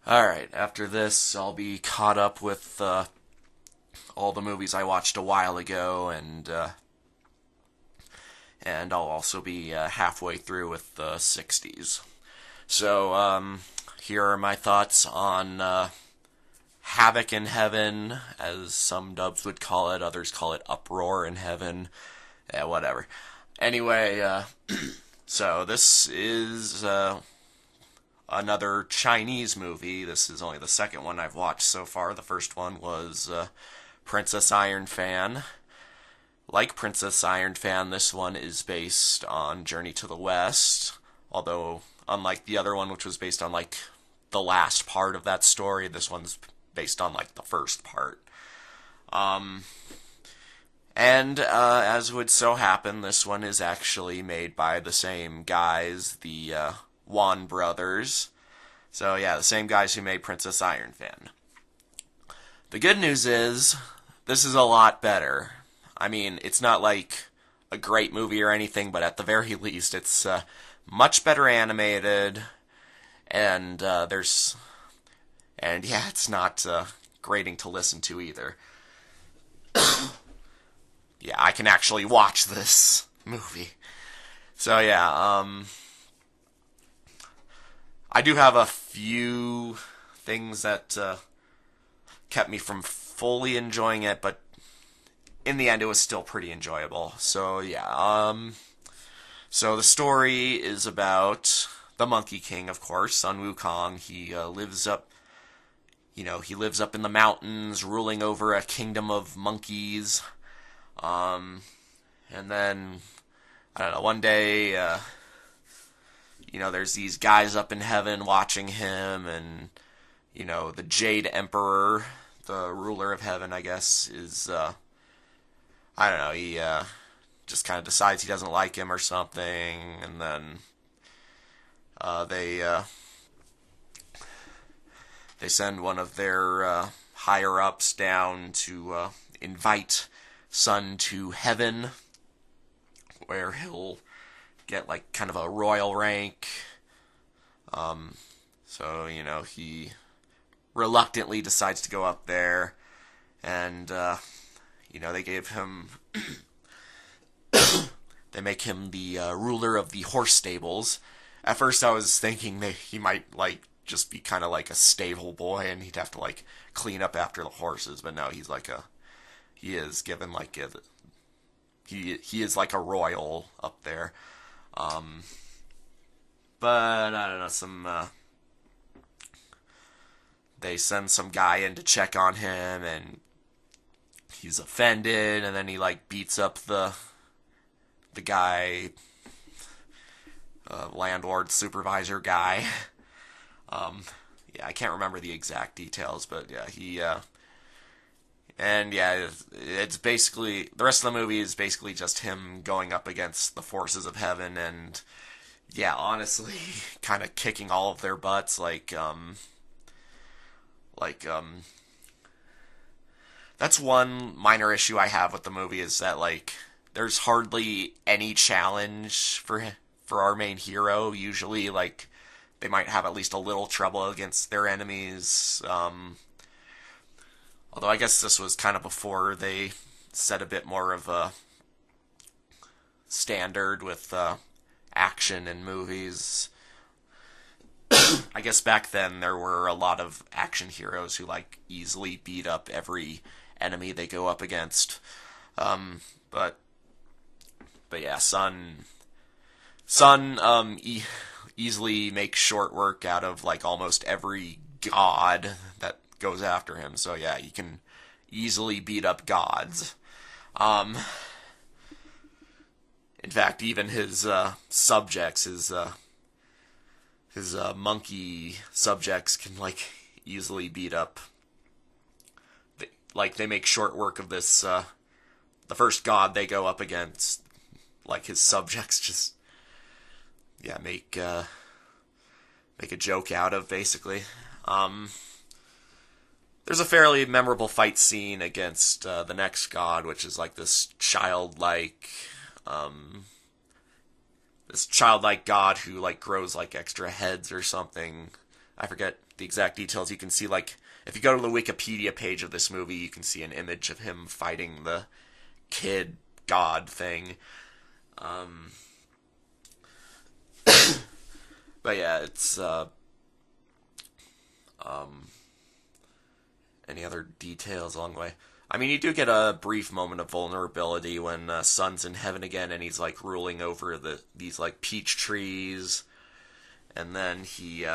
Alright, after this, I'll be caught up with all the movies I watched a while ago, and I'll also be halfway through with the 60s. So, here are my thoughts on Havoc in Heaven, as some dubs would call it, others call it Uproar in Heaven, whatever. Anyway, so this is another Chinese movie. This is only the second one I've watched so far. The first one was Princess Iron Fan. Like Princess Iron Fan, this one is based on Journey to the West, although unlike the other one, which was based on like the last part of that story, this one's based on like the first part. Um, and as would so happen, this one is actually made by the same guys, the Wan Brothers. So yeah, the same guys who made Princess Iron Fan. The good news is, this is a lot better. I mean, it's not like a great movie or anything, but at the very least, it's much better animated, and yeah, it's not grating to listen to either. Yeah, I can actually watch this movie. So yeah, I do have a few things that kept me from fully enjoying it, but in the end, it was still pretty enjoyable. So yeah, so the story is about the Monkey King, of course, Sun Wukong. He lives up, he lives up in the mountains, ruling over a kingdom of monkeys. Um, and then I don't know. One day, there's these guys up in heaven watching him, and the Jade Emperor, the ruler of heaven, I guess, is I don't know. He just kind of decides he doesn't like him or something, and then they send one of their higher ups down to invite Sun to heaven, where he'll get like kind of a royal rank. So he reluctantly decides to go up there, and they gave him they make him the ruler of the horse stables. At first, I was thinking that he might like just be kind of like a stable boy, and he'd have to like clean up after the horses. But no, he is given like he is like a royal up there. Um, but I don't know, they send some guy in to check on him, and he's offended, and then he like beats up the guy, landlord supervisor guy. Um, yeah, I can't remember the exact details, but yeah, and yeah, it's basically the rest of the movie is basically just him going up against the forces of heaven, and yeah, honestly, kind of kicking all of their butts. Like that's one minor issue I have with the movie, is that like there's hardly any challenge for our main hero. Usually, like they might have at least a little trouble against their enemies. Although I guess this was kind of before they set a bit more of a standard with action in movies. I guess back then there were a lot of action heroes who like easily beat up every enemy they go up against. Um, but yeah, Sun easily makes short work out of like almost every god that goes after him. So yeah, he can easily beat up gods. Um, in fact, even his subjects, his monkey subjects, can like easily beat up. Like they make short work of this. The first god they go up against, like his subjects just make a joke out of, basically. Um, there's a fairly memorable fight scene against the next god, which is like um, this childlike god who like grows like extra heads or something. I forget the exact details. You can see, like, if you go to the Wikipedia page of this movie, you can see an image of him fighting the kid god thing. But yeah, it's any other details along the way? I mean, you do get a brief moment of vulnerability when Sun's in heaven again, and he's like ruling over these like peach trees, and then he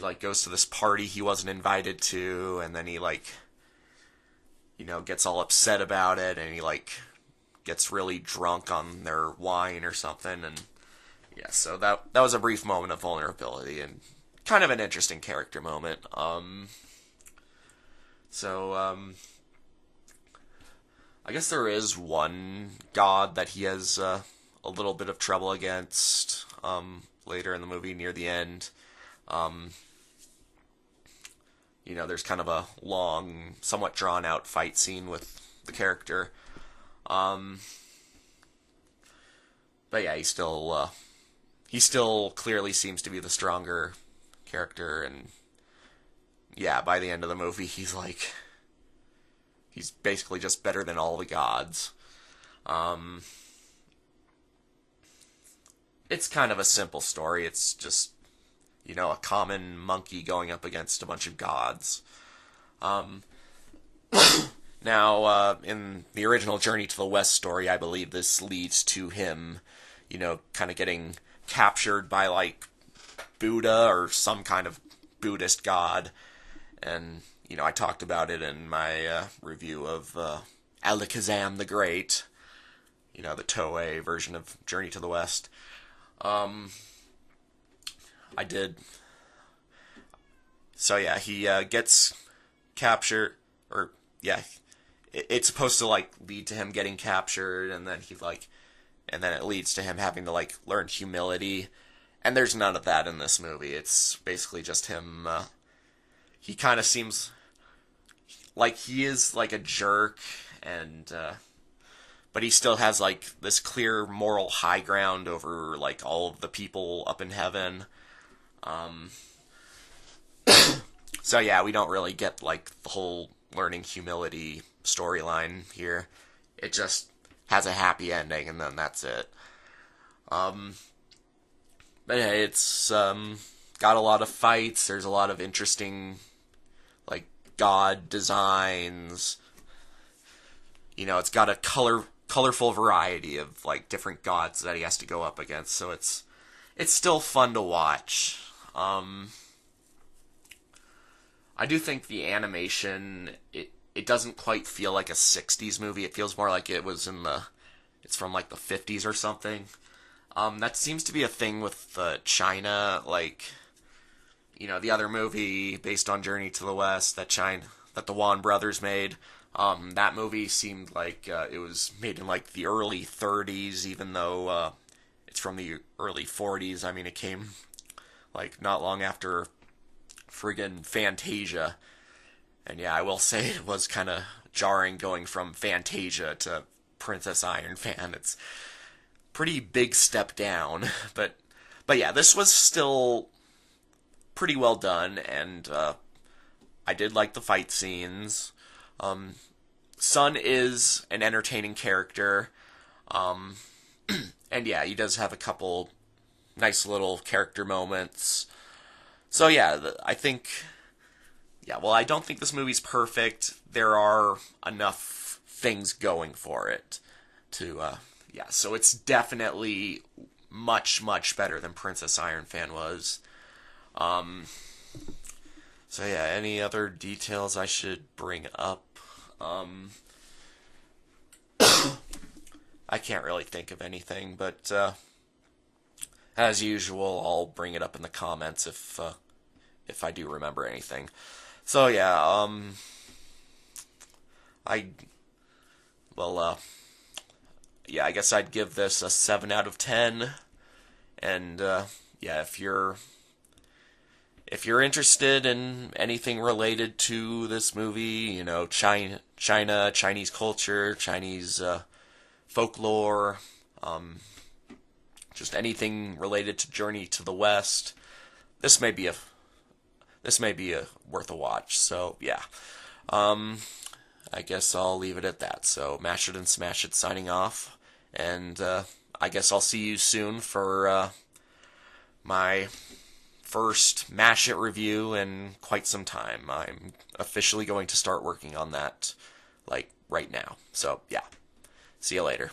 like goes to this party he wasn't invited to, and then he like gets all upset about it, and he like gets really drunk on their wine or something, and yeah, so that was a brief moment of vulnerability and kind of an interesting character moment. I guess there is one god that he has a little bit of trouble against later in the movie near the end. There's kind of a long, somewhat drawn out fight scene with the character. But yeah, he still clearly seems to be the stronger character, and yeah, by the end of the movie, he's basically just better than all the gods. It's kind of a simple story. It's just, a common monkey going up against a bunch of gods. Now, in the original Journey to the West story, I believe this leads to him, kind of getting captured by, like, Buddha or some kind of Buddhist god. And, I talked about it in my review of Alakazam the Great, the Toei version of Journey to the West. I did. So yeah, he gets captured, or yeah, it's supposed to like lead to him getting captured, and then and then it leads to him having to like learn humility, and there's none of that in this movie. It's basically just him. He kind of seems like he is like a jerk, and but he still has like this clear moral high ground over like all of the people up in heaven. So yeah, we don't really get like the whole learning humility storyline here. It just has a happy ending, and then that's it. But yeah, it's got a lot of fights. There's a lot of interesting like god designs. It's got a colorful variety of like different gods that he has to go up against. So it's still fun to watch. I do think the animation it doesn't quite feel like a 60s movie. It feels more like it's from like the 50s or something. That seems to be a thing with China, like the other movie based on Journey to the West that the Wan Brothers made. That movie seemed like it was made in like the early 30s, even though it's from the early 40s. I mean, it came like not long after friggin' Fantasia. And yeah, I will say it was kind of jarring going from Fantasia to Princess Iron Fan. It's pretty big step down, but yeah, this was still pretty well done, and I did like the fight scenes. Sun is an entertaining character, and yeah, he does have a couple nice little character moments. So yeah, I think, well, I don't think this movie's perfect. There are enough things going for it to, so it's definitely much, much better than Princess Iron Fan was. So yeah, any other details I should bring up? I can't really think of anything, but as usual, I'll bring it up in the comments if I do remember anything. So yeah, I guess I'd give this a 7 out of 10. And yeah, if you're interested in anything related to this movie, China, Chinese culture, Chinese folklore, just anything related to Journey to the West, this may be a worth a watch. So yeah, um, I guess I'll leave it at that. So Mash It and Smash It signing off, and I guess I'll see you soon for my first Mash It review in quite some time. I'm officially going to start working on that like right now. So yeah, see you later.